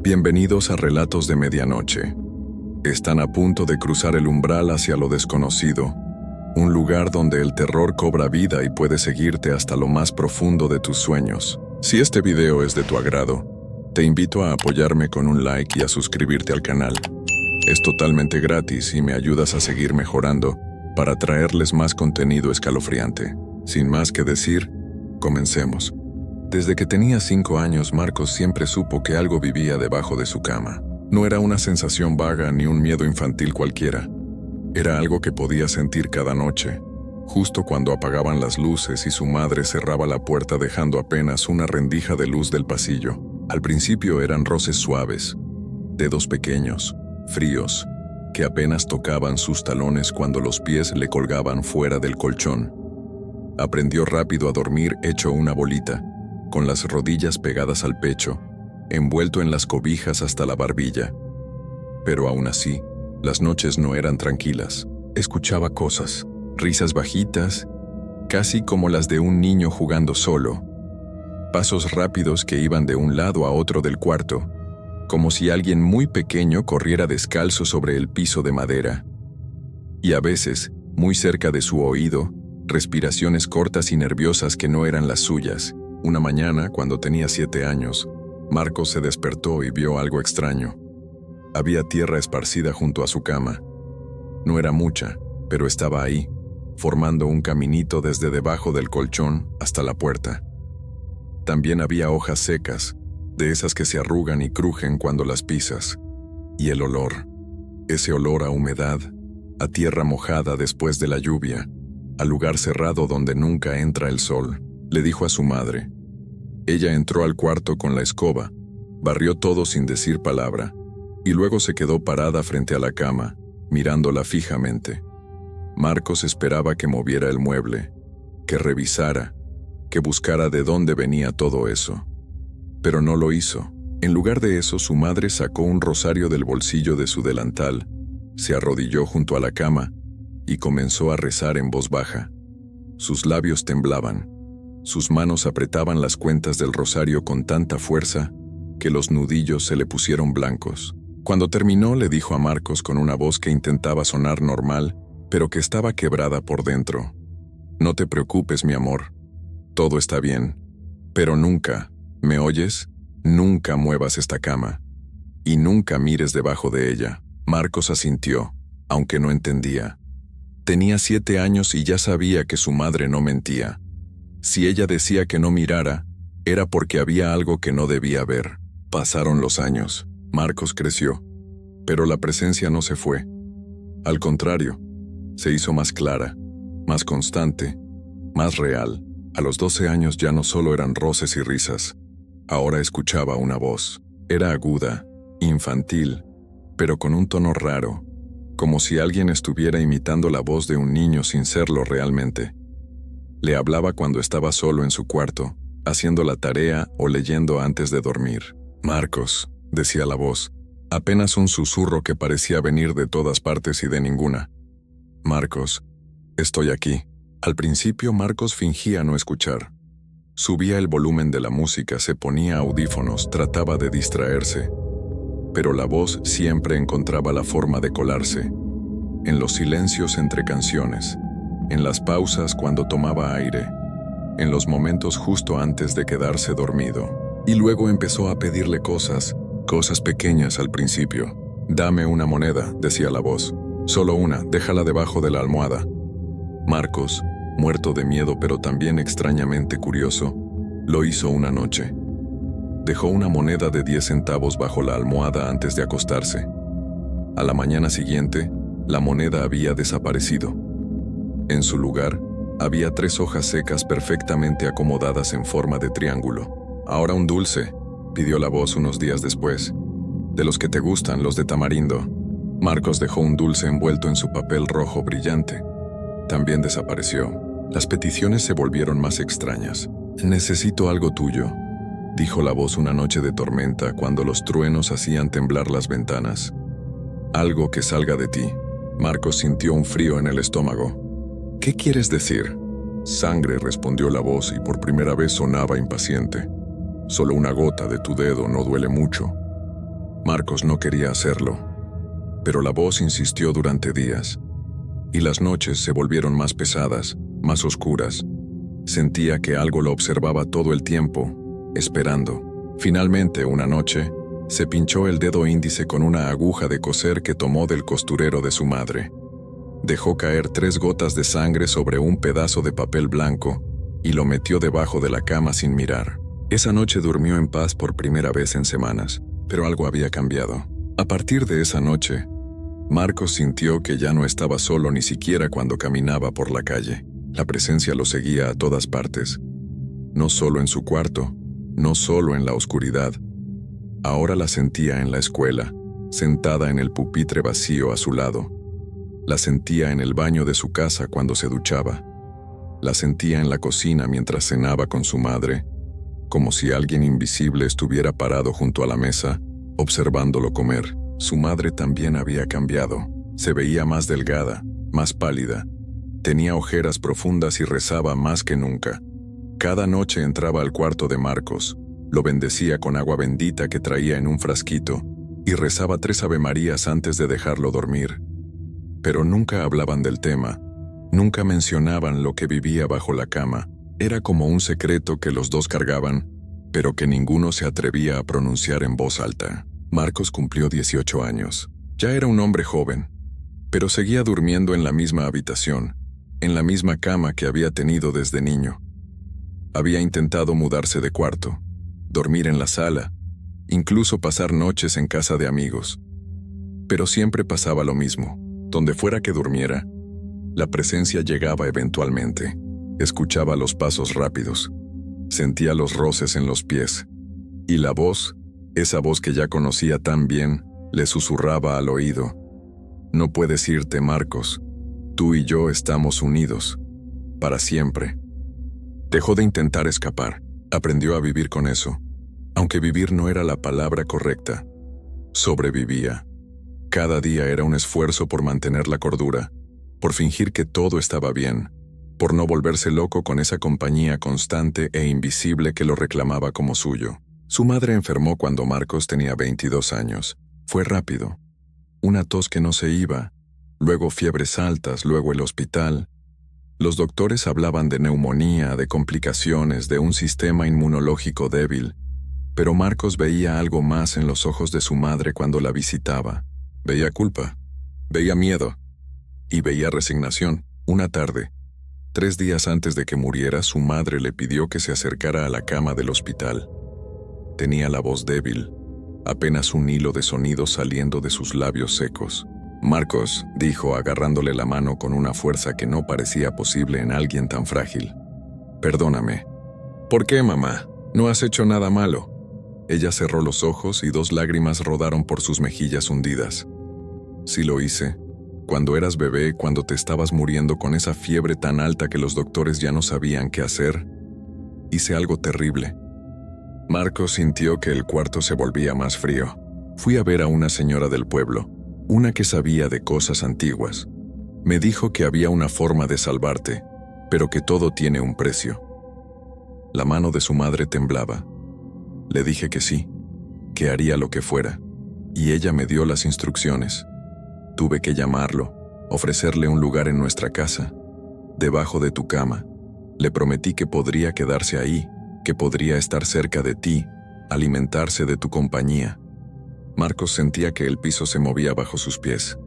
Bienvenidos a Relatos de Medianoche. Están a punto de cruzar el umbral hacia lo desconocido, un lugar donde el terror cobra vida y puede seguirte hasta lo más profundo de tus sueños. Si este video es de tu agrado, te invito a apoyarme con un like y a suscribirte al canal. Es totalmente gratis y me ayudas a seguir mejorando para traerles más contenido escalofriante. Sin más que decir, comencemos. Desde que tenía 5 años, Marcos siempre supo que algo vivía debajo de su cama. No era una sensación vaga ni un miedo infantil cualquiera. Era algo que podía sentir cada noche, justo cuando apagaban las luces y su madre cerraba la puerta dejando apenas una rendija de luz del pasillo. Al principio eran roces suaves, dedos pequeños, fríos, que apenas tocaban sus talones cuando los pies le colgaban fuera del colchón. Aprendió rápido a dormir hecho una bolita, con las rodillas pegadas al pecho, envuelto en las cobijas hasta la barbilla. Pero aún así, las noches no eran tranquilas. Escuchaba cosas, risas bajitas, casi como las de un niño jugando solo. Pasos rápidos que iban de un lado a otro del cuarto, como si alguien muy pequeño corriera descalzo sobre el piso de madera. Y a veces, muy cerca de su oído, respiraciones cortas y nerviosas que no eran las suyas. Una mañana, cuando tenía 7 años, Marcos se despertó y vio algo extraño. Había tierra esparcida junto a su cama. No era mucha, pero estaba ahí, formando un caminito desde debajo del colchón hasta la puerta. También había hojas secas, de esas que se arrugan y crujen cuando las pisas. Y el olor, ese olor a humedad, a tierra mojada después de la lluvia, al lugar cerrado donde nunca entra el sol. Le dijo a su madre. Ella entró al cuarto con la escoba, barrió todo sin decir palabra, y luego se quedó parada frente a la cama, mirándola fijamente. Marcos esperaba que moviera el mueble, que revisara, que buscara de dónde venía todo eso. Pero no lo hizo. En lugar de eso, su madre sacó un rosario del bolsillo de su delantal, se arrodilló junto a la cama y comenzó a rezar en voz baja. Sus labios temblaban. Sus manos apretaban las cuentas del rosario con tanta fuerza que los nudillos se le pusieron blancos. Cuando terminó, le dijo a Marcos con una voz que intentaba sonar normal, pero que estaba quebrada por dentro. No te preocupes, mi amor. Todo está bien. Pero nunca, ¿me oyes? Nunca muevas esta cama. Y nunca mires debajo de ella. Marcos asintió, aunque no entendía. Tenía 7 años y ya sabía que su madre no mentía. Si ella decía que no mirara, era porque había algo que no debía ver. Pasaron los años. Marcos creció, pero la presencia no se fue. Al contrario, se hizo más clara, más constante, más real. A los 12 años ya no solo eran roces y risas. Ahora escuchaba una voz. Era aguda, infantil, pero con un tono raro, como si alguien estuviera imitando la voz de un niño sin serlo realmente. Le hablaba cuando estaba solo en su cuarto, haciendo la tarea o leyendo antes de dormir. Marcos, decía la voz, apenas un susurro que parecía venir de todas partes y de ninguna. Marcos, estoy aquí. Al principio Marcos fingía no escuchar. Subía el volumen de la música, se ponía audífonos, trataba de distraerse. Pero la voz siempre encontraba la forma de colarse. En los silencios entre canciones, en las pausas cuando tomaba aire, en los momentos justo antes de quedarse dormido. Y luego empezó a pedirle cosas pequeñas al principio. Dame una moneda, decía la voz. Solo una, déjala debajo de la almohada. Marcos, muerto de miedo pero también extrañamente curioso, lo hizo una noche. Dejó una moneda de 10 centavos bajo la almohada antes de acostarse. A la mañana siguiente, la moneda había desaparecido. En su lugar, había 3 hojas secas perfectamente acomodadas en forma de triángulo. Ahora un dulce, pidió la voz unos días después. De los que te gustan, los de tamarindo. Marcos dejó un dulce envuelto en su papel rojo brillante. También desapareció. Las peticiones se volvieron más extrañas. Necesito algo tuyo, dijo la voz una noche de tormenta cuando los truenos hacían temblar las ventanas. Algo que salga de ti. Marcos sintió un frío en el estómago. ¿Qué quieres decir? Sangre, respondió la voz y por primera vez sonaba impaciente. Solo una gota de tu dedo no duele mucho. Marcos no quería hacerlo, pero la voz insistió durante días, y las noches se volvieron más pesadas, más oscuras. Sentía que algo lo observaba todo el tiempo, esperando. Finalmente, una noche, se pinchó el dedo índice con una aguja de coser que tomó del costurero de su madre. Dejó caer 3 gotas de sangre sobre un pedazo de papel blanco y lo metió debajo de la cama sin mirar. Esa noche durmió en paz por primera vez en semanas, pero algo había cambiado. A partir de esa noche, Marcos sintió que ya no estaba solo ni siquiera cuando caminaba por la calle. La presencia lo seguía a todas partes. No solo en su cuarto, no solo en la oscuridad. Ahora la sentía en la escuela, sentada en el pupitre vacío a su lado. La sentía en el baño de su casa cuando se duchaba. La sentía en la cocina mientras cenaba con su madre, como si alguien invisible estuviera parado junto a la mesa, observándolo comer. Su madre también había cambiado. Se veía más delgada, más pálida. Tenía ojeras profundas y rezaba más que nunca. Cada noche entraba al cuarto de Marcos, lo bendecía con agua bendita que traía en un frasquito y rezaba 3 avemarías antes de dejarlo dormir. Pero nunca hablaban del tema, nunca mencionaban lo que vivía bajo la cama. Era como un secreto que los dos cargaban, pero que ninguno se atrevía a pronunciar en voz alta. Marcos cumplió 18 años. Ya era un hombre joven, pero seguía durmiendo en la misma habitación, en la misma cama que había tenido desde niño. Había intentado mudarse de cuarto, dormir en la sala, incluso pasar noches en casa de amigos. Pero siempre pasaba lo mismo. Donde fuera que durmiera, la presencia llegaba eventualmente. Escuchaba los pasos rápidos, sentía los roces en los pies, y la voz, esa voz que ya conocía tan bien, le susurraba al oído: «No puedes irte, Marcos. Tú y yo estamos unidos, para siempre». Dejó de intentar escapar, aprendió a vivir con eso. Aunque vivir no era la palabra correcta, sobrevivía. Cada día era un esfuerzo por mantener la cordura, por fingir que todo estaba bien, por no volverse loco con esa compañía constante e invisible que lo reclamaba como suyo. Su madre enfermó cuando Marcos tenía 22 años. Fue rápido. Una tos que no se iba, luego fiebres altas, luego el hospital. Los doctores hablaban de neumonía, de complicaciones, de un sistema inmunológico débil, pero Marcos veía algo más en los ojos de su madre cuando la visitaba. Veía culpa, veía miedo y veía resignación. Una tarde, 3 días antes de que muriera, su madre le pidió que se acercara a la cama del hospital. Tenía la voz débil, apenas un hilo de sonido saliendo de sus labios secos. «Marcos», dijo agarrándole la mano con una fuerza que no parecía posible en alguien tan frágil. «Perdóname». «¿Por qué, mamá? No has hecho nada malo». Ella cerró los ojos y 2 lágrimas rodaron por sus mejillas hundidas. «Sí lo hice. Cuando eras bebé, cuando te estabas muriendo con esa fiebre tan alta que los doctores ya no sabían qué hacer, hice algo terrible». Marcos sintió que el cuarto se volvía más frío. «Fui a ver a una señora del pueblo, una que sabía de cosas antiguas. Me dijo que había una forma de salvarte, pero que todo tiene un precio». La mano de su madre temblaba. Le dije que sí, que haría lo que fuera, y ella me dio las instrucciones. Tuve que llamarlo, ofrecerle un lugar en nuestra casa, debajo de tu cama. Le prometí que podría quedarse ahí, que podría estar cerca de ti, alimentarse de tu compañía. Marcos sentía que el piso se movía bajo sus pies.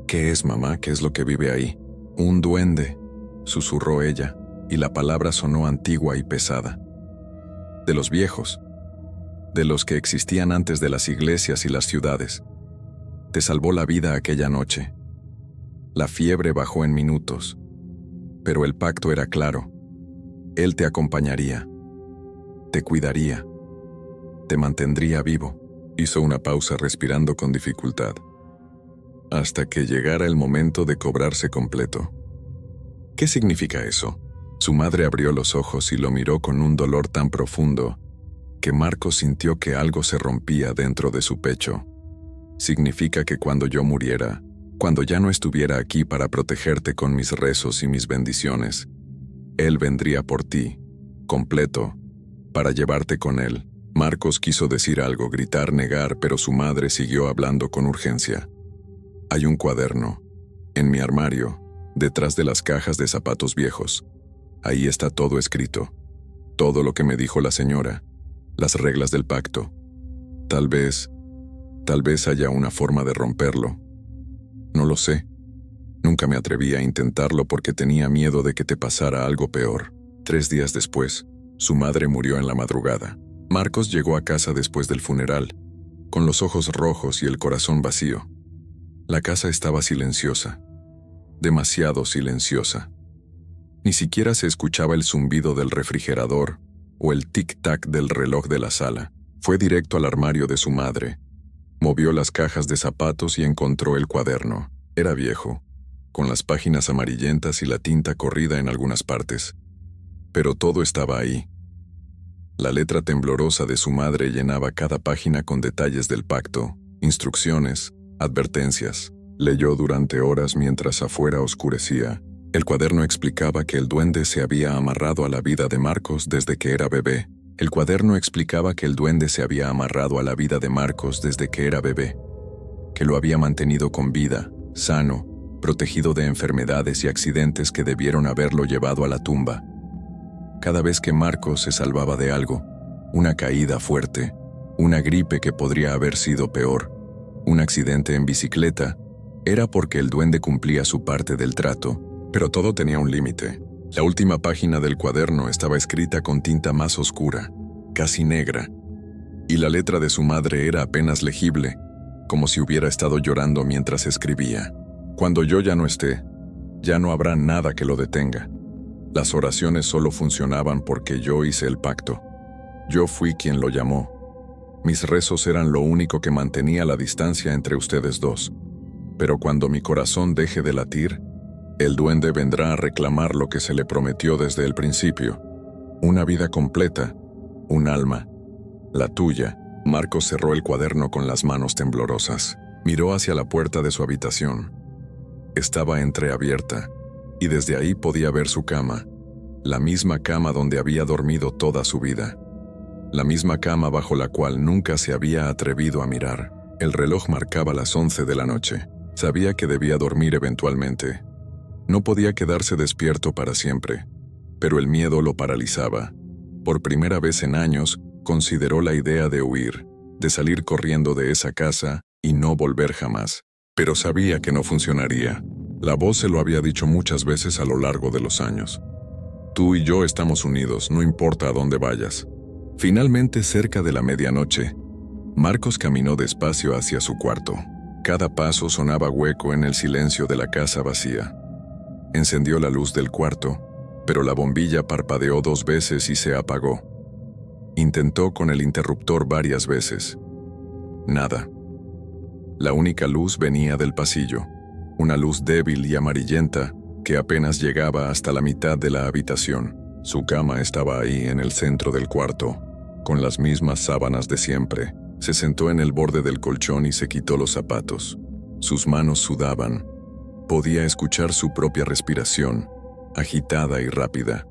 «¿Qué es, mamá? ¿Qué es lo que vive ahí?» «Un duende», susurró ella, y la palabra sonó antigua y pesada. «De los viejos, de los que existían antes de las iglesias y las ciudades. Te salvó la vida aquella noche. La fiebre bajó en minutos, pero el pacto era claro. Él te acompañaría, te cuidaría, te mantendría vivo». Hizo una pausa respirando con dificultad, hasta que llegara el momento de cobrarse completo. «¿Qué significa eso?» Su madre abrió los ojos y lo miró con un dolor tan profundo que Marcos sintió que algo se rompía dentro de su pecho. «Significa que cuando yo muriera, cuando ya no estuviera aquí para protegerte con mis rezos y mis bendiciones, Él vendría por ti, completo, para llevarte con Él». Marcos quiso decir algo, gritar, negar, pero su madre siguió hablando con urgencia. Hay un cuaderno, en mi armario, detrás de las cajas de zapatos viejos. Ahí está todo escrito. Todo lo que me dijo la señora, las reglas del pacto. Tal vez haya una forma de romperlo. No lo sé. Nunca me atreví a intentarlo porque tenía miedo de que te pasara algo peor. 3 días después, su madre murió en la madrugada. Marcos llegó a casa después del funeral, con los ojos rojos y el corazón vacío. La casa estaba silenciosa, demasiado silenciosa. Ni siquiera se escuchaba el zumbido del refrigerador o el tic-tac del reloj de la sala. Fue directo al armario de su madre. Movió las cajas de zapatos y encontró el cuaderno. Era viejo, con las páginas amarillentas y la tinta corrida en algunas partes. Pero todo estaba ahí. La letra temblorosa de su madre llenaba cada página con detalles del pacto, instrucciones, advertencias. Leyó durante horas mientras afuera oscurecía. El cuaderno explicaba que el duende se había amarrado a la vida de Marcos desde que era bebé. El cuaderno explicaba que el duende se había amarrado a la vida de Marcos desde que era bebé, que lo había mantenido con vida, sano, protegido de enfermedades y accidentes que debieron haberlo llevado a la tumba. Cada vez que Marcos se salvaba de algo, una caída fuerte, una gripe que podría haber sido peor, un accidente en bicicleta, era porque el duende cumplía su parte del trato, pero todo tenía un límite. La última página del cuaderno estaba escrita con tinta más oscura, casi negra, y la letra de su madre era apenas legible, como si hubiera estado llorando mientras escribía. Cuando yo ya no esté, ya no habrá nada que lo detenga. Las oraciones solo funcionaban porque yo hice el pacto. Yo fui quien lo llamó. Mis rezos eran lo único que mantenía la distancia entre ustedes dos. Pero cuando mi corazón deje de latir, el duende vendrá a reclamar lo que se le prometió desde el principio. Una vida completa, un alma, la tuya. Marcos cerró el cuaderno con las manos temblorosas. Miró hacia la puerta de su habitación. Estaba entreabierta, y desde ahí podía ver su cama, la misma cama donde había dormido toda su vida, la misma cama bajo la cual nunca se había atrevido a mirar. El reloj marcaba las 11 de la noche. Sabía que debía dormir eventualmente. No podía quedarse despierto para siempre, pero el miedo lo paralizaba. Por primera vez en años, consideró la idea de huir, de salir corriendo de esa casa y no volver jamás. Pero sabía que no funcionaría. La voz se lo había dicho muchas veces a lo largo de los años. Tú y yo estamos unidos, no importa a dónde vayas. Finalmente, cerca de la medianoche, Marcos caminó despacio hacia su cuarto. Cada paso sonaba hueco en el silencio de la casa vacía. Encendió la luz del cuarto, pero la bombilla parpadeó 2 veces y se apagó. Intentó con el interruptor varias veces. Nada. La única luz venía del pasillo, una luz débil y amarillenta que apenas llegaba hasta la mitad de la habitación. Su cama estaba ahí en el centro del cuarto, con las mismas sábanas de siempre. Se sentó en el borde del colchón y se quitó los zapatos. Sus manos sudaban. Podía escuchar su propia respiración, agitada y rápida.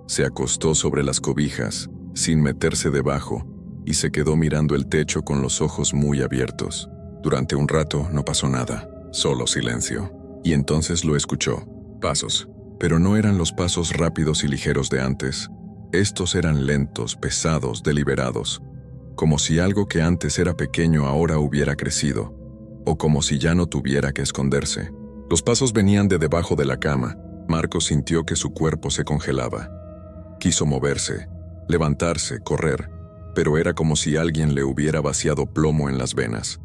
Se acostó sobre las cobijas, sin meterse debajo, y se quedó mirando el techo con los ojos muy abiertos. Durante un rato no pasó nada, solo silencio. Y entonces lo escuchó. Pasos. Pero no eran los pasos rápidos y ligeros de antes. Estos eran lentos, pesados, deliberados. Como si algo que antes era pequeño ahora hubiera crecido. O como si ya no tuviera que esconderse. Los pasos venían de debajo de la cama. Marcos sintió que su cuerpo se congelaba. Quiso moverse, levantarse, correr, pero era como si alguien le hubiera vaciado plomo en las venas.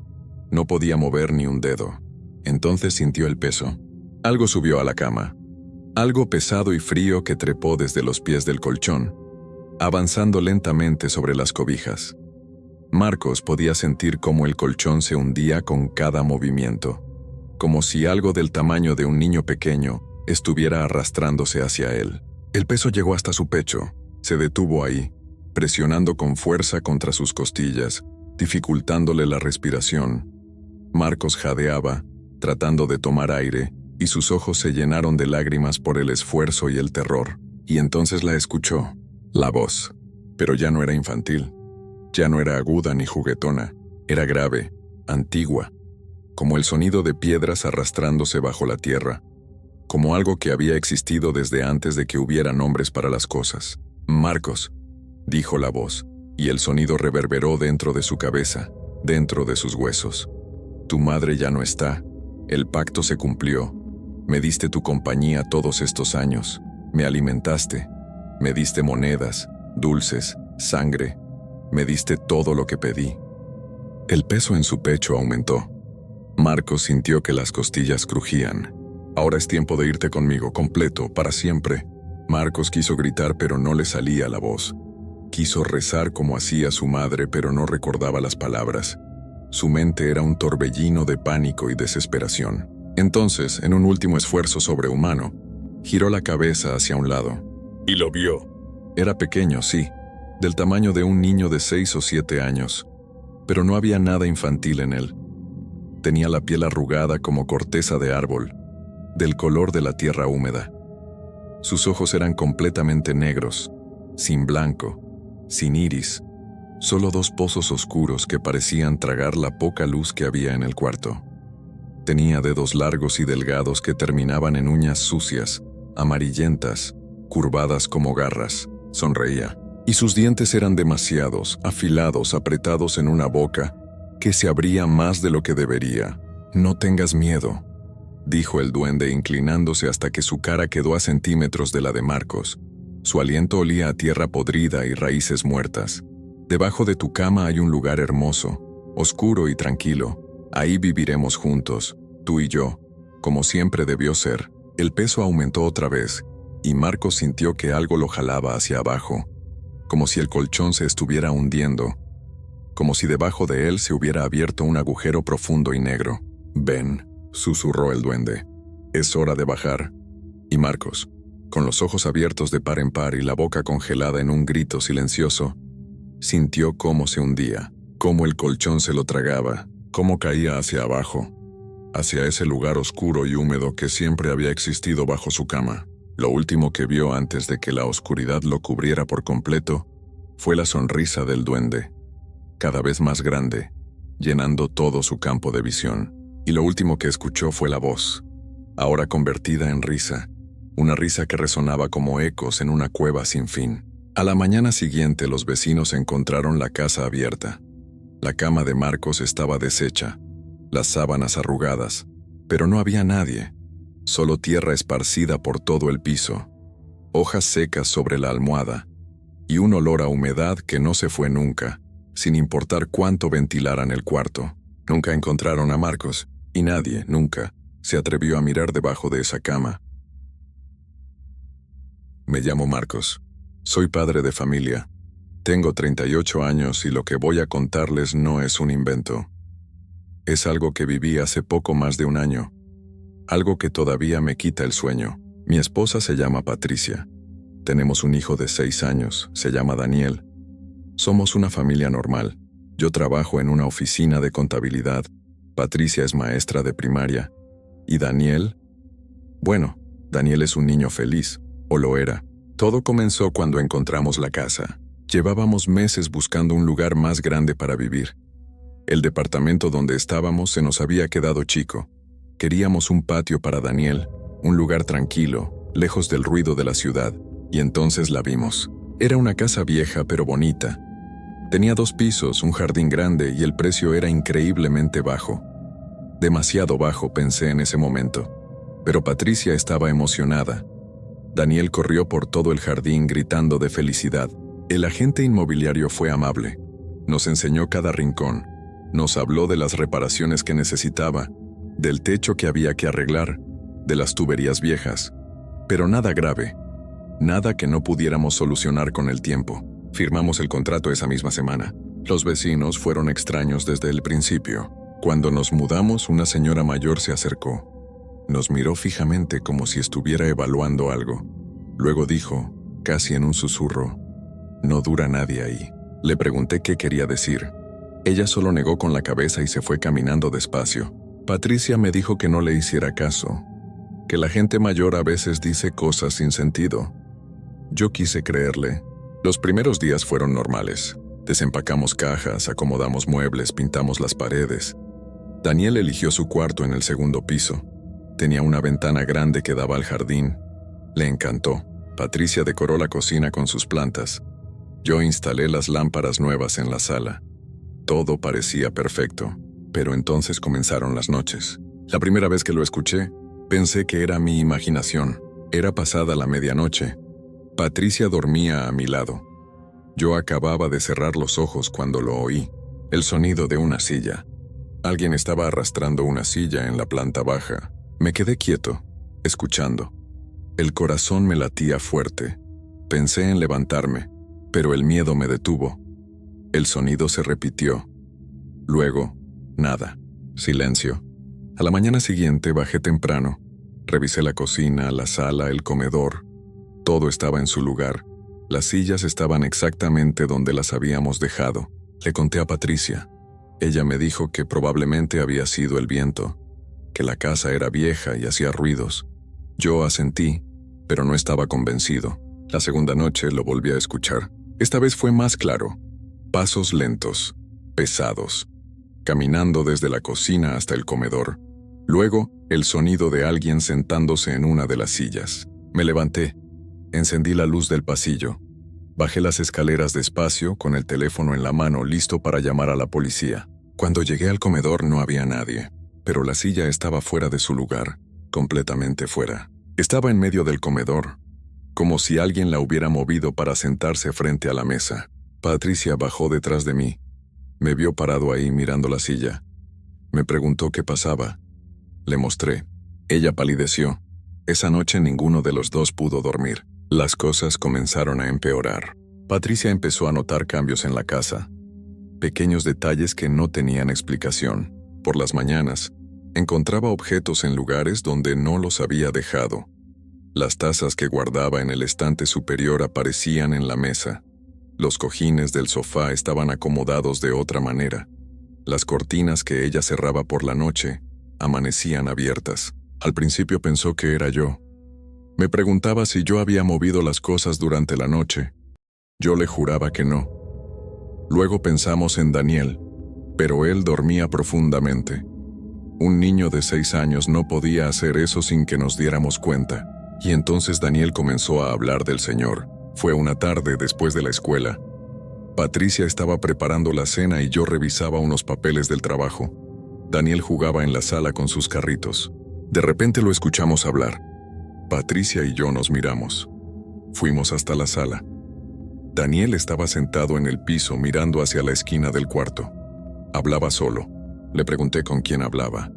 No podía mover ni un dedo. Entonces sintió el peso. Algo subió a la cama. Algo pesado y frío que trepó desde los pies del colchón, avanzando lentamente sobre las cobijas. Marcos podía sentir cómo el colchón se hundía con cada movimiento, como si algo del tamaño de un niño pequeño estuviera arrastrándose hacia él. El peso llegó hasta su pecho, se detuvo ahí, presionando con fuerza contra sus costillas, dificultándole la respiración. Marcos jadeaba, tratando de tomar aire, y sus ojos se llenaron de lágrimas por el esfuerzo y el terror. Y entonces la escuchó, la voz, pero ya no era infantil. Ya no era aguda ni juguetona, era grave, antigua, como el sonido de piedras arrastrándose bajo la tierra, como algo que había existido desde antes de que hubiera nombres para las cosas. «Marcos», dijo la voz, y el sonido reverberó dentro de su cabeza, dentro de sus huesos. «Tu madre ya no está. El pacto se cumplió. Me diste tu compañía todos estos años. Me alimentaste. Me diste monedas, dulces, sangre. Me diste todo lo que pedí». El peso en su pecho aumentó. Marcos sintió que las costillas crujían. «Ahora es tiempo de irte conmigo, completo, para siempre». Marcos quiso gritar, pero no le salía la voz. Quiso rezar como hacía su madre, pero no recordaba las palabras. Su mente era un torbellino de pánico y desesperación. Entonces, en un último esfuerzo sobrehumano, giró la cabeza hacia un lado. Y lo vio. Era pequeño, sí, del tamaño de un niño de 6 o 7 años, pero no había nada infantil en él. Tenía la piel arrugada como corteza de árbol, del color de la tierra húmeda. Sus ojos eran completamente negros, sin blanco, sin iris, solo 2 pozos oscuros que parecían tragar la poca luz que había en el cuarto. Tenía dedos largos y delgados que terminaban en uñas sucias, amarillentas, curvadas como garras. Sonreía, y sus dientes eran demasiados, afilados, apretados en una boca que se abría más de lo que debería. «No tengas miedo», dijo el duende inclinándose hasta que su cara quedó a centímetros de la de Marcos. Su aliento olía a tierra podrida y raíces muertas. «Debajo de tu cama hay un lugar hermoso, oscuro y tranquilo. Ahí viviremos juntos, tú y yo, como siempre debió ser». El peso aumentó otra vez, y Marcos sintió que algo lo jalaba hacia abajo, como si el colchón se estuviera hundiendo, como si debajo de él se hubiera abierto un agujero profundo y negro. «Ven», susurró el duende. «Es hora de bajar». Y Marcos, con los ojos abiertos de par en par y la boca congelada en un grito silencioso, sintió cómo se hundía, cómo el colchón se lo tragaba, cómo caía hacia abajo, hacia ese lugar oscuro y húmedo que siempre había existido bajo su cama. Lo último que vio antes de que la oscuridad lo cubriera por completo fue la sonrisa del duende, cada vez más grande, llenando todo su campo de visión. Y lo último que escuchó fue la voz, ahora convertida en risa, una risa que resonaba como ecos en una cueva sin fin. A la mañana siguiente los vecinos encontraron la casa abierta. La cama de Marcos estaba deshecha, las sábanas arrugadas, pero no había nadie, solo tierra esparcida por todo el piso, hojas secas sobre la almohada, y un olor a humedad que no se fue nunca, sin importar cuánto ventilaran el cuarto. Nunca encontraron a Marcos, y nadie, nunca, se atrevió a mirar debajo de esa cama. «Me llamo Marcos. Soy padre de familia. Tengo 38 años y lo que voy a contarles no es un invento. Es algo que viví hace poco más de un año. Algo que todavía me quita el sueño. Mi esposa se llama Patricia. Tenemos un hijo de 6 años, se llama Daniel. Somos una familia normal. Yo trabajo en una oficina de contabilidad. Patricia es maestra de primaria. ¿Y Daniel? Bueno, Daniel es un niño feliz, o lo era. Todo comenzó cuando encontramos la casa. Llevábamos meses buscando un lugar más grande para vivir. El departamento donde estábamos se nos había quedado chico. Queríamos un patio para Daniel, un lugar tranquilo, lejos del ruido de la ciudad, y entonces la vimos. Era una casa vieja pero bonita. Tenía 2 pisos, un jardín grande y el precio era increíblemente bajo. Demasiado bajo, pensé en ese momento. Pero Patricia estaba emocionada. Daniel corrió por todo el jardín gritando de felicidad. El agente inmobiliario fue amable. Nos enseñó cada rincón. Nos habló de las reparaciones que necesitaba, del techo que había que arreglar, de las tuberías viejas. Pero nada grave. Nada que no pudiéramos solucionar con el tiempo. Firmamos el contrato esa misma semana. Los vecinos fueron extraños desde el principio. Cuando nos mudamos, una señora mayor se acercó. Nos miró fijamente como si estuviera evaluando algo. Luego dijo, casi en un susurro, «No dura nadie ahí». Le pregunté qué quería decir. Ella solo negó con la cabeza y se fue caminando despacio. Patricia me dijo que no le hiciera caso, que la gente mayor a veces dice cosas sin sentido. Yo quise creerle. Los primeros días fueron normales. Desempacamos cajas, acomodamos muebles, pintamos las paredes. Daniel eligió su cuarto en el segundo piso. Tenía una ventana grande que daba al jardín. Le encantó. Patricia decoró la cocina con sus plantas. Yo instalé las lámparas nuevas en la sala. Todo parecía perfecto, pero entonces comenzaron las noches. La primera vez que lo escuché, pensé que era mi imaginación. Era pasada la medianoche. Patricia dormía a mi lado. Yo acababa de cerrar los ojos cuando lo oí. El sonido de una silla. Alguien estaba arrastrando una silla en la planta baja. Me quedé quieto, escuchando. El corazón me latía fuerte. Pensé en levantarme, pero el miedo me detuvo. El sonido se repitió. Luego, nada. Silencio. A la mañana siguiente bajé temprano. Revisé la cocina, la sala, el comedor. Todo estaba en su lugar. Las sillas estaban exactamente donde las habíamos dejado. Le conté a Patricia. Ella me dijo que probablemente había sido el viento, que la casa era vieja y hacía ruidos. Yo asentí, pero no estaba convencido. La segunda noche lo volví a escuchar. Esta vez fue más claro. Pasos lentos, pesados, caminando desde la cocina hasta el comedor. Luego, el sonido de alguien sentándose en una de las sillas. Me levanté. Encendí la luz del pasillo. Bajé las escaleras despacio, con el teléfono en la mano, listo para llamar a la policía. Cuando llegué al comedor no había nadie, pero la silla estaba fuera de su lugar, completamente fuera. Estaba en medio del comedor, como si alguien la hubiera movido para sentarse frente a la mesa. Patricia bajó detrás de mí. Me vio parado ahí mirando la silla. Me preguntó qué pasaba. Le mostré. Ella palideció. Esa noche ninguno de los dos pudo dormir. Las cosas comenzaron a empeorar. Patricia empezó a notar cambios en la casa. Pequeños detalles que no tenían explicación. Por las mañanas, encontraba objetos en lugares donde no los había dejado. Las tazas que guardaba en el estante superior aparecían en la mesa. Los cojines del sofá estaban acomodados de otra manera. Las cortinas que ella cerraba por la noche amanecían abiertas. Al principio pensó que era yo. Me preguntaba si yo había movido las cosas durante la noche. Yo le juraba que no. Luego pensamos en Daniel, pero él dormía profundamente. Un niño de 6 años no podía hacer eso sin que nos diéramos cuenta. Y entonces Daniel comenzó a hablar del Señor. Fue una tarde después de la escuela. Patricia estaba preparando la cena y yo revisaba unos papeles del trabajo. Daniel jugaba en la sala con sus carritos. De repente lo escuchamos hablar. Patricia y yo nos miramos. Fuimos hasta la sala. Daniel estaba sentado en el piso mirando hacia la esquina del cuarto. Hablaba solo. Le pregunté con quién hablaba.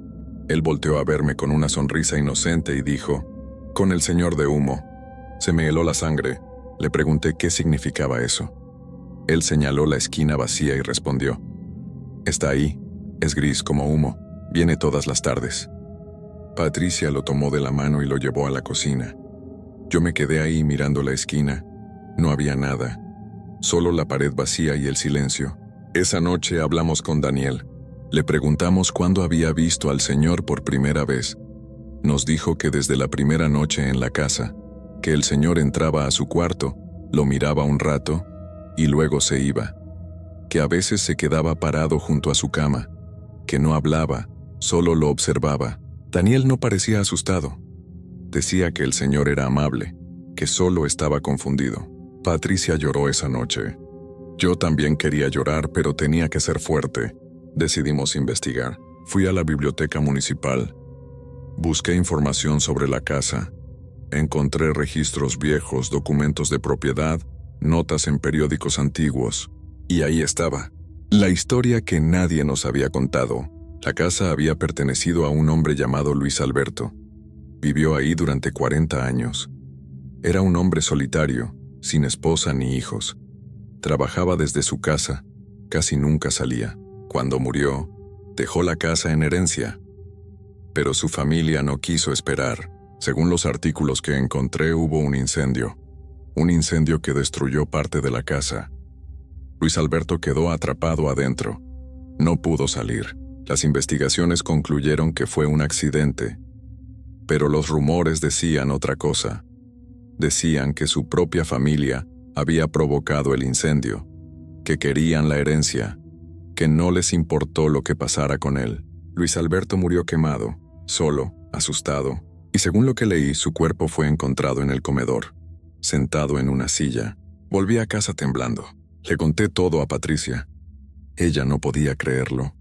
Él volteó a verme con una sonrisa inocente y dijo, «Con el señor de humo». Se me heló la sangre. Le pregunté qué significaba eso. Él señaló la esquina vacía y respondió, «Está ahí. Es gris como humo. Viene todas las tardes». Patricia lo tomó de la mano y lo llevó a la cocina. Yo me quedé ahí mirando la esquina. No había nada. Solo la pared vacía y el silencio. Esa noche hablamos con Daniel. Le preguntamos cuándo había visto al Señor por primera vez. Nos dijo que desde la primera noche en la casa, que el Señor entraba a su cuarto, lo miraba un rato y luego se iba. Que a veces se quedaba parado junto a su cama, que no hablaba, solo lo observaba. Daniel no parecía asustado. Decía que el Señor era amable, que solo estaba confundido. Patricia lloró esa noche. Yo también quería llorar, pero tenía que ser fuerte. Decidimos investigar. Fui a la biblioteca municipal. Busqué información sobre la casa. Encontré registros viejos, documentos de propiedad, notas en periódicos antiguos. Y ahí estaba. La historia que nadie nos había contado. La casa había pertenecido a un hombre llamado Luis Alberto. Vivió ahí durante 40 años. Era un hombre solitario, sin esposa ni hijos. Trabajaba desde su casa, casi nunca salía. Cuando murió, dejó la casa en herencia. Pero su familia no quiso esperar. Según los artículos que encontré, hubo un incendio que destruyó parte de la casa. Luis Alberto quedó atrapado adentro. No pudo salir. Las investigaciones concluyeron que fue un accidente, pero los rumores decían otra cosa. Decían que su propia familia había provocado el incendio. que querían la herencia, que no les importó lo que pasara con él. Luis Alberto murió quemado, solo, asustado, y según lo que leí, su cuerpo fue encontrado en el comedor, sentado en una silla. Volví a casa temblando. Le conté todo a Patricia. Ella no podía creerlo.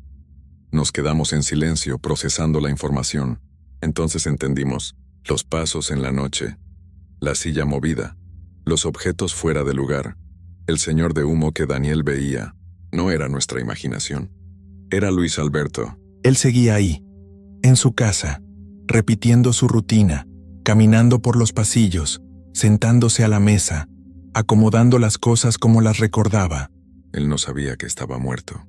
Nos quedamos en silencio procesando la información. Entonces entendimos: los pasos en la noche, la silla movida, los objetos fuera de lugar, el señor de humo que Daniel veía, no era nuestra imaginación. Era Luis Alberto. Él seguía ahí, en su casa, repitiendo su rutina, caminando por los pasillos, sentándose a la mesa, acomodando las cosas como las recordaba. Él no sabía que estaba muerto.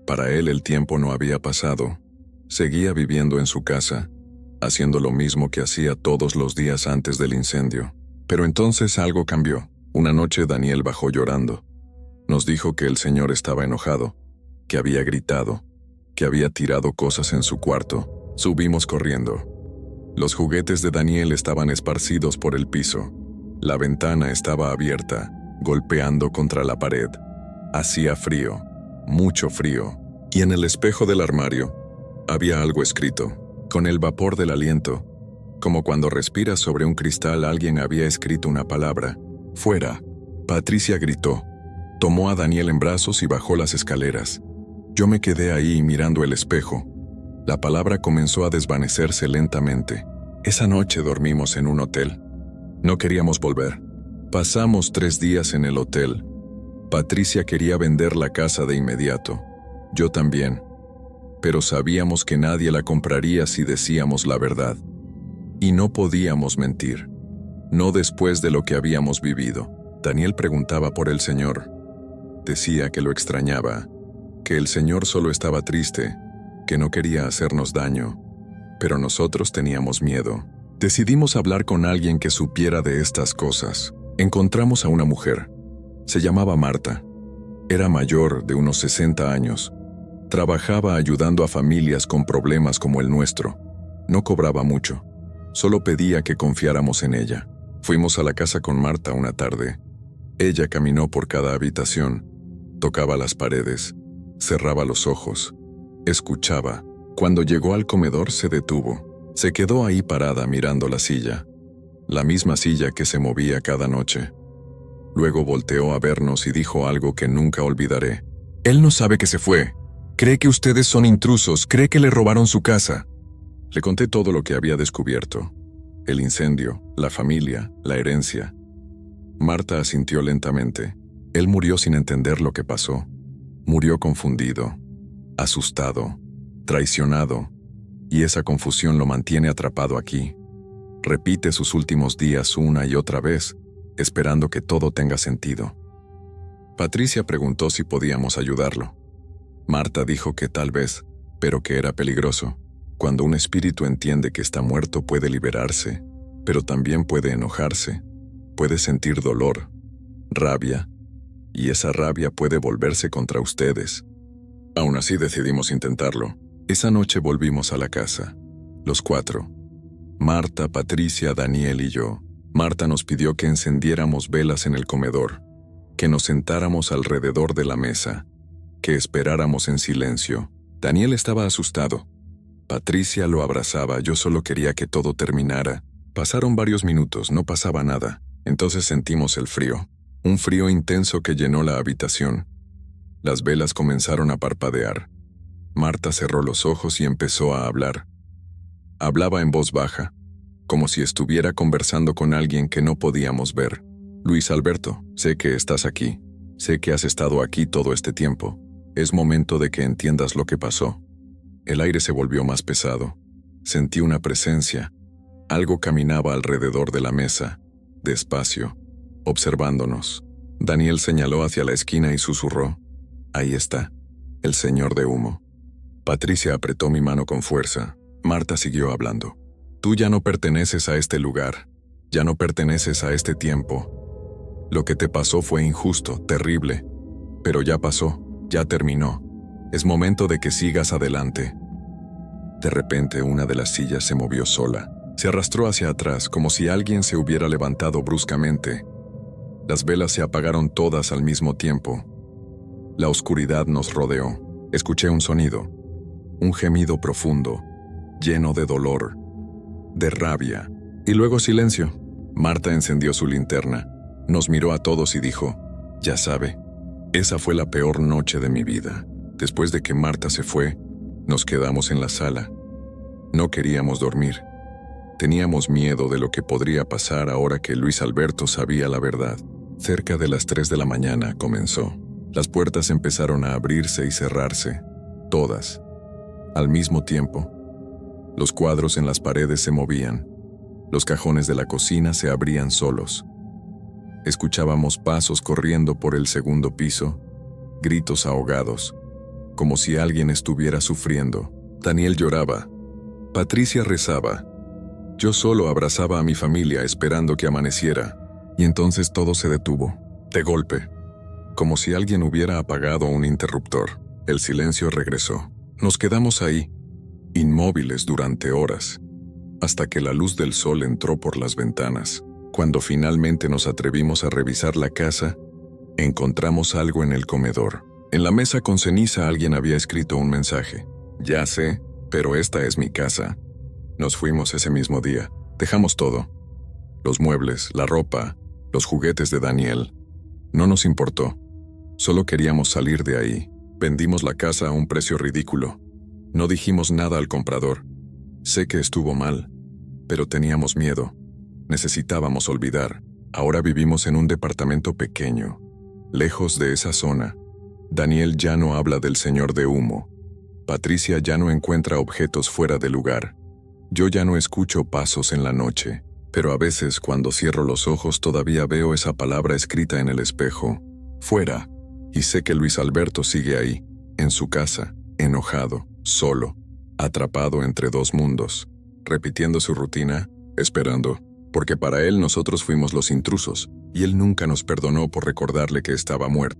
Para él el tiempo no había pasado. Seguía viviendo en su casa, haciendo lo mismo que hacía todos los días antes del incendio. Pero entonces algo cambió. Una noche Daniel bajó llorando. Nos dijo que el señor estaba enojado, que había gritado, que había tirado cosas en su cuarto. Subimos corriendo. Los juguetes de Daniel estaban esparcidos por el piso. La ventana estaba abierta, golpeando contra la pared. Hacía frío, mucho frío, y en el espejo del armario había algo escrito, con el vapor del aliento. Como cuando respiras sobre un cristal, alguien había escrito una palabra: fuera. Patricia gritó. Tomó a Daniel en brazos y bajó las escaleras. Yo me quedé ahí mirando el espejo. La palabra comenzó a desvanecerse lentamente. Esa noche dormimos en un hotel. No queríamos volver. Pasamos 3 días en el hotel. Patricia quería vender la casa de inmediato. Yo también. Pero sabíamos que nadie la compraría si decíamos la verdad. Y no podíamos mentir. No después de lo que habíamos vivido. Daniel preguntaba por el señor. Decía que lo extrañaba, que el señor solo estaba triste, que no quería hacernos daño. Pero nosotros teníamos miedo. Decidimos hablar con alguien que supiera de estas cosas. Encontramos a una mujer. Se llamaba Marta. Era mayor, de unos 60 años. Trabajaba ayudando a familias con problemas como el nuestro. No cobraba mucho. Solo pedía que confiáramos en ella. Fuimos a la casa con Marta una tarde. Ella caminó por cada habitación, tocaba las paredes, cerraba los ojos, escuchaba. Cuando llegó al comedor se detuvo. Se quedó ahí parada mirando la silla, la misma silla que se movía cada noche. Luego volteó a vernos y dijo algo que nunca olvidaré. Él no sabe que se fue. Cree que ustedes son intrusos, cree que le robaron su casa. Le conté todo lo que había descubierto. El incendio, la familia, la herencia. Marta asintió lentamente. Él murió sin entender lo que pasó. Murió confundido, asustado, traicionado, y esa confusión lo mantiene atrapado aquí. Repite sus últimos días una y otra vez, esperando que todo tenga sentido. Patricia preguntó si podíamos ayudarlo. Marta dijo que tal vez, pero que era peligroso. Cuando un espíritu entiende que está muerto puede liberarse, pero también puede enojarse, puede sentir dolor, rabia, y esa rabia puede volverse contra ustedes. Aún así decidimos intentarlo. Esa noche volvimos a la casa, los 4. Marta, Patricia, Daniel y yo. Marta nos pidió que encendiéramos velas en el comedor, que nos sentáramos alrededor de la mesa, que esperáramos en silencio. Daniel estaba asustado. Patricia lo abrazaba, yo solo quería que todo terminara. Pasaron varios minutos, no pasaba nada. Entonces sentimos el frío, un frío intenso que llenó la habitación. Las velas comenzaron a parpadear. Marta cerró los ojos y empezó a hablar. Hablaba en voz baja, como si estuviera conversando con alguien que no podíamos ver. Luis Alberto, sé que estás aquí. Sé que has estado aquí todo este tiempo. Es momento de que entiendas lo que pasó. El aire se volvió más pesado. Sentí una presencia. Algo caminaba alrededor de la mesa, despacio, observándonos. Daniel señaló hacia la esquina y susurró: ahí está, el señor de humo. Patricia apretó mi mano con fuerza. Marta siguió hablando. Tú ya no perteneces a este lugar, ya no perteneces a este tiempo. Lo que te pasó fue injusto, terrible, pero ya pasó, ya terminó. Es momento de que sigas adelante. De repente una de las sillas se movió sola. Se arrastró hacia atrás como si alguien se hubiera levantado bruscamente. Las velas se apagaron todas al mismo tiempo. La oscuridad nos rodeó. Escuché un sonido, un gemido profundo, lleno de dolor, de rabia, y luego silencio. Marta encendió su linterna, nos miró a todos y dijo, «Ya sabe, esa fue la peor noche de mi vida». Después de que Marta se fue, nos quedamos en la sala. No queríamos dormir. Teníamos miedo de lo que podría pasar ahora que Luis Alberto sabía la verdad. Cerca de las 3 de la mañana comenzó. Las puertas empezaron a abrirse y cerrarse, todas, al mismo tiempo. Los cuadros en las paredes se movían. Los cajones de la cocina se abrían solos. Escuchábamos pasos corriendo por el segundo piso, gritos ahogados, como si alguien estuviera sufriendo. Daniel lloraba. Patricia rezaba. Yo solo abrazaba a mi familia esperando que amaneciera, y entonces todo se detuvo, de golpe, como si alguien hubiera apagado un interruptor. El silencio regresó. Nos quedamos ahí, inmóviles durante horas, hasta que la luz del sol entró por las ventanas. Cuando finalmente nos atrevimos a revisar la casa, encontramos algo en el comedor. En la mesa con ceniza alguien había escrito un mensaje. «Ya sé, pero esta es mi casa». Nos fuimos ese mismo día. Dejamos todo. Los muebles, la ropa, los juguetes de Daniel. No nos importó. Solo queríamos salir de ahí. Vendimos la casa a un precio ridículo. No dijimos nada al comprador. Sé que estuvo mal, pero teníamos miedo. Necesitábamos olvidar. Ahora vivimos en un departamento pequeño, lejos de esa zona. Daniel ya no habla del señor de humo. Patricia ya no encuentra objetos fuera de lugar. Yo ya no escucho pasos en la noche, pero a veces cuando cierro los ojos todavía veo esa palabra escrita en el espejo, fuera, y sé que Luis Alberto sigue ahí, en su casa, enojado, solo, atrapado entre dos mundos, repitiendo su rutina, esperando, porque para él nosotros fuimos los intrusos, y él nunca nos perdonó por recordarle que estaba muerto.